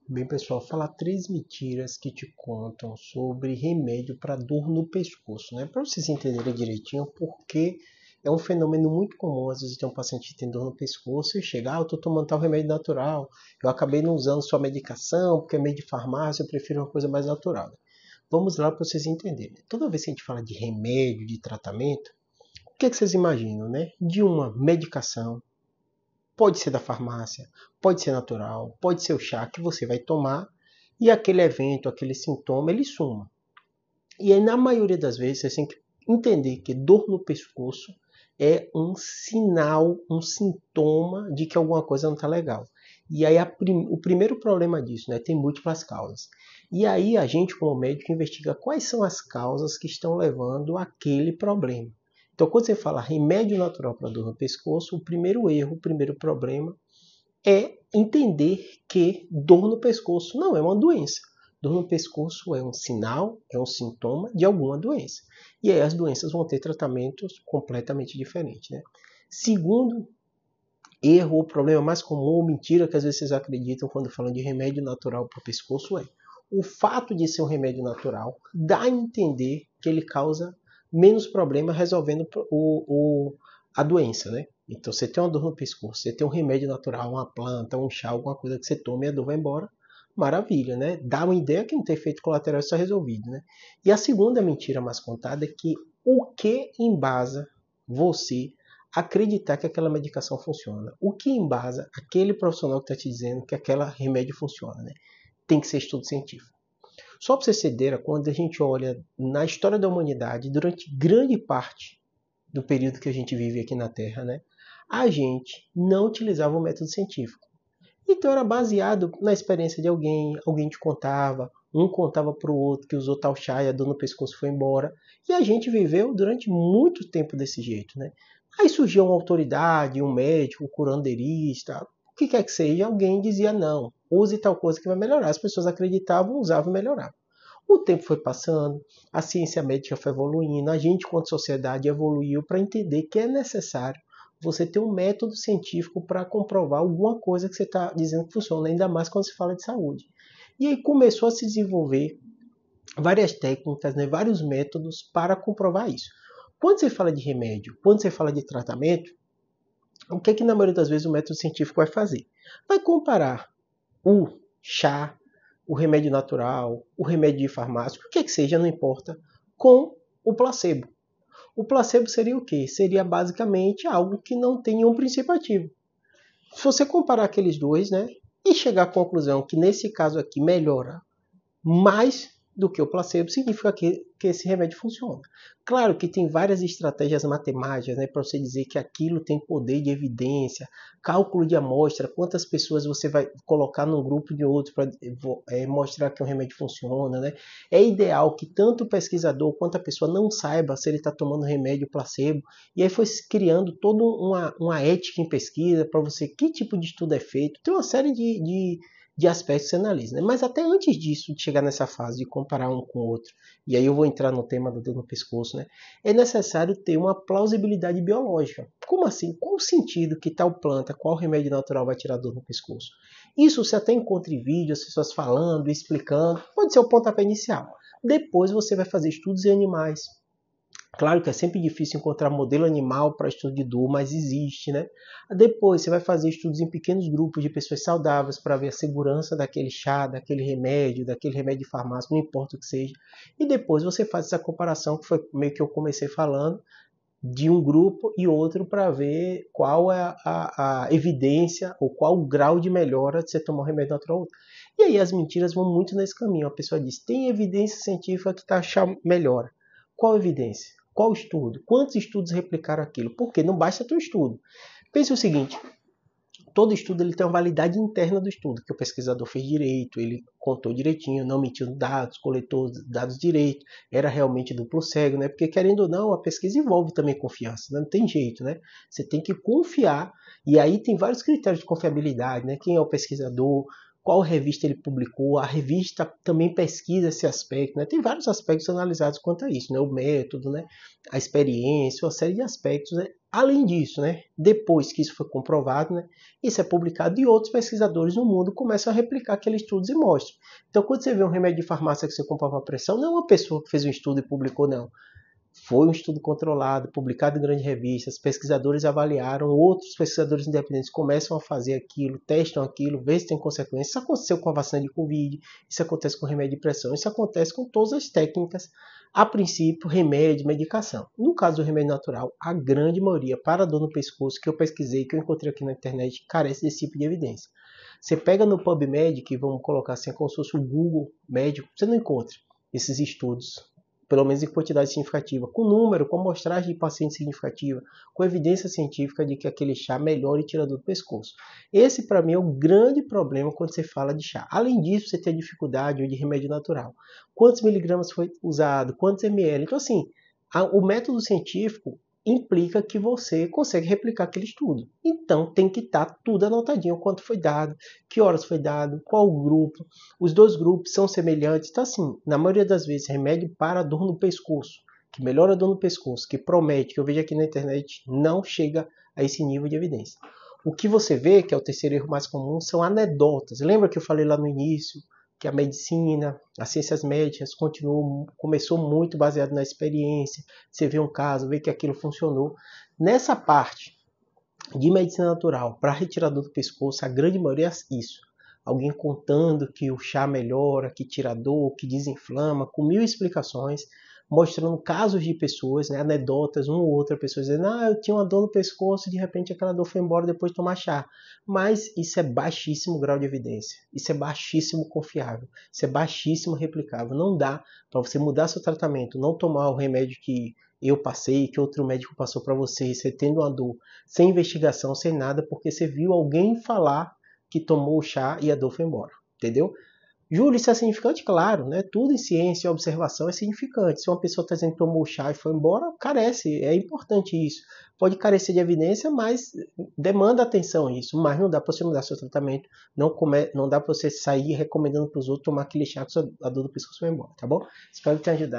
Bem, pessoal, falar três mentiras que te contam sobre remédio para dor no pescoço, né? Para vocês entenderem direitinho, porque é um fenômeno muito comum. Às vezes tem um paciente que tem dor no pescoço e chega, eu estou tomando tal remédio natural, eu acabei não usando sua medicação, porque é meio de farmácia, eu prefiro uma coisa mais natural. Vamos lá para vocês entenderem. Toda vez que a gente fala de remédio, de tratamento, o que é que vocês imaginam, né? De uma medicação. Pode ser da farmácia, pode ser natural, pode ser o chá que você vai tomar e aquele evento, aquele sintoma, ele suma. E aí, na maioria das vezes, você tem que entender que dor no pescoço é um sinal, um sintoma de que alguma coisa não está legal. E aí o primeiro problema disso, né, tem múltiplas causas. E aí a gente, como médico, investiga quais são as causas que estão levando àquele problema. Então, quando você fala remédio natural para dor no pescoço, o primeiro erro, o primeiro problema é entender que dor no pescoço não é uma doença. Dor no pescoço é um sinal, é um sintoma de alguma doença. E aí as doenças vão ter tratamentos completamente diferentes, né? Segundo erro ou problema mais comum, ou mentira que às vezes vocês acreditam quando falam de remédio natural para o pescoço é o fato de ser um remédio natural dá a entender que ele causa menos problema resolvendo a doença, né? Então você tem uma dor no pescoço, você tem um remédio natural, uma planta, um chá, alguma coisa que você toma e a dor vai embora, maravilha, né? Dá uma ideia que não tem efeito colateral, isso está resolvido, né? E a segunda mentira mais contada é que o que embasa você acreditar que aquela medicação funciona? O que embasa aquele profissional que está te dizendo que aquele remédio funciona, né? Tem que ser estudo científico. Só para você ter ideia, quando a gente olha na história da humanidade, durante grande parte do período que a gente vive aqui na Terra, né, a gente não utilizava o método científico. Então era baseado na experiência de alguém, alguém te contava, um contava para o outro que usou tal chá e a dor no pescoço foi embora. E a gente viveu durante muito tempo desse jeito, né? Aí surgiu uma autoridade, um médico, um curandeirista, o que quer que seja, alguém dizia não, use tal coisa que vai melhorar. As pessoas acreditavam, usavam e melhoravam. O tempo foi passando, a ciência médica foi evoluindo, a gente, quanto sociedade, evoluiu para entender que é necessário você ter um método científico para comprovar alguma coisa que você está dizendo que funciona, ainda mais quando se fala de saúde. E aí começou a se desenvolver várias técnicas, né, vários métodos para comprovar isso. Quando você fala de remédio, quando você fala de tratamento, o que é que na maioria das vezes o método científico vai fazer? Vai comparar o chá, o remédio natural, o remédio de farmácia, o que é que seja, não importa, com o placebo. O placebo seria o quê? Seria basicamente algo que não tem nenhum princípio ativo. Se você comparar aqueles dois, né, e chegar à conclusão que nesse caso aqui melhora mais do que o placebo, significa que esse remédio funciona. Claro que tem várias estratégias matemáticas, né, para você dizer que aquilo tem poder de evidência, cálculo de amostra, quantas pessoas você vai colocar num grupo de outros para mostrar que o remédio funciona. Né? É ideal que tanto o pesquisador quanto a pessoa não saiba se ele está tomando remédio placebo, e aí foi criando toda uma ética em pesquisa para você, que tipo de estudo é feito, tem uma série de aspectos que você analisa. Né? Mas até antes disso, de chegar nessa fase de comparar um com o outro, e aí eu vou entrar no tema da dor no pescoço, né? É necessário ter uma plausibilidade biológica. Como assim? Qual o sentido que tal planta, qual remédio natural vai tirar dor no pescoço? Isso você até encontra em vídeo, as pessoas falando, explicando, pode ser o pontapé inicial. Depois você vai fazer estudos em animais. Claro que é sempre difícil encontrar modelo animal para estudo de dor, mas existe, né? Depois você vai fazer estudos em pequenos grupos de pessoas saudáveis para ver a segurança daquele chá, daquele remédio de farmácia, não importa o que seja. E depois você faz essa comparação, que foi meio que eu comecei falando, de um grupo e outro para ver qual é a evidência ou qual o grau de melhora de você tomar um remédio natural. E aí as mentiras vão muito nesse caminho. A pessoa diz, tem evidência científica que está melhora. Qual evidência? Qual estudo? Quantos estudos replicaram aquilo? Porque não basta ter um estudo. Pense o seguinte, todo estudo ele tem uma validade interna do estudo, que o pesquisador fez direito, ele contou direitinho, não mentiu dados, coletou dados direito, era realmente duplo cego, né? Porque querendo ou não, a pesquisa envolve também confiança, né? Não tem jeito, né? Você tem que confiar, e aí tem vários critérios de confiabilidade, né? Quem é o pesquisador, qual revista ele publicou, a revista também pesquisa esse aspecto, né? Tem vários aspectos analisados quanto a isso, né? O método, né? A experiência, uma série de aspectos, né? Além disso, né? Depois que isso foi comprovado, né? Isso é publicado e outros pesquisadores no mundo começam a replicar aqueles estudos e mostram. Então, quando você vê um remédio de farmácia que você compra para pressão, não é uma pessoa que fez um estudo e publicou, não. Foi um estudo controlado, publicado em grandes revistas, pesquisadores avaliaram, outros pesquisadores independentes começam a fazer aquilo, testam aquilo, vê se tem consequências. Isso aconteceu com a vacina de Covid, isso acontece com remédio de pressão, isso acontece com todas as técnicas, a princípio, remédio, medicação. No caso do remédio natural, a grande maioria, para dor no pescoço, que eu pesquisei, que eu encontrei aqui na internet, carece desse tipo de evidência. Você pega no PubMed, que vamos colocar assim, como se fosse o Google médico, você não encontra esses estudos, pelo menos em quantidade significativa, com número, com amostragem de paciente significativa, com evidência científica de que aquele chá melhora e tira dor do pescoço. Esse, para mim, é o grande problema quando você fala de chá. Além disso, você tem a dificuldade de remédio natural. Quantos miligramas foi usado? Quantos ml? Então, assim, o método científico implica que você consegue replicar aquele estudo. Então, tem que estar tudo anotadinho, quanto foi dado, que horas foi dado, qual o grupo. Os dois grupos são semelhantes. Então, assim, na maioria das vezes, remédio para dor no pescoço, que melhora a dor no pescoço, que promete, que eu vejo aqui na internet, não chega a esse nível de evidência. O que você vê, que é o terceiro erro mais comum, são anedotas. Lembra que eu falei lá no início que a medicina, as ciências médicas começou muito baseado na experiência. Você vê um caso, vê que aquilo funcionou. Nessa parte de medicina natural, para retirador do pescoço, a grande maioria é isso. Alguém contando que o chá melhora, que tira dor, que desinflama, com 1000 explicações, mostrando casos de pessoas, né, anedotas, uma ou outra pessoa dizendo, eu tinha uma dor no pescoço e de repente aquela dor foi embora depois de tomar chá. Mas isso é baixíssimo grau de evidência, isso é baixíssimo confiável, isso é baixíssimo replicável. Não dá para você mudar seu tratamento, não tomar o remédio que eu passei, que outro médico passou para você, você tendo uma dor, sem investigação, sem nada, porque você viu alguém falar que tomou o chá e a dor foi embora, entendeu? Júlio, isso é significante? Claro, né? Tudo em ciência e observação é significante. Se uma pessoa está dizendo que tomou chá e foi embora, carece, é importante isso. Pode carecer de evidência, mas demanda atenção isso. Mas não dá para você mudar seu tratamento, não dá para você sair recomendando para os outros tomar aquele chá que a dor do pescoço vai embora, tá bom? Espero que tenha ajudado.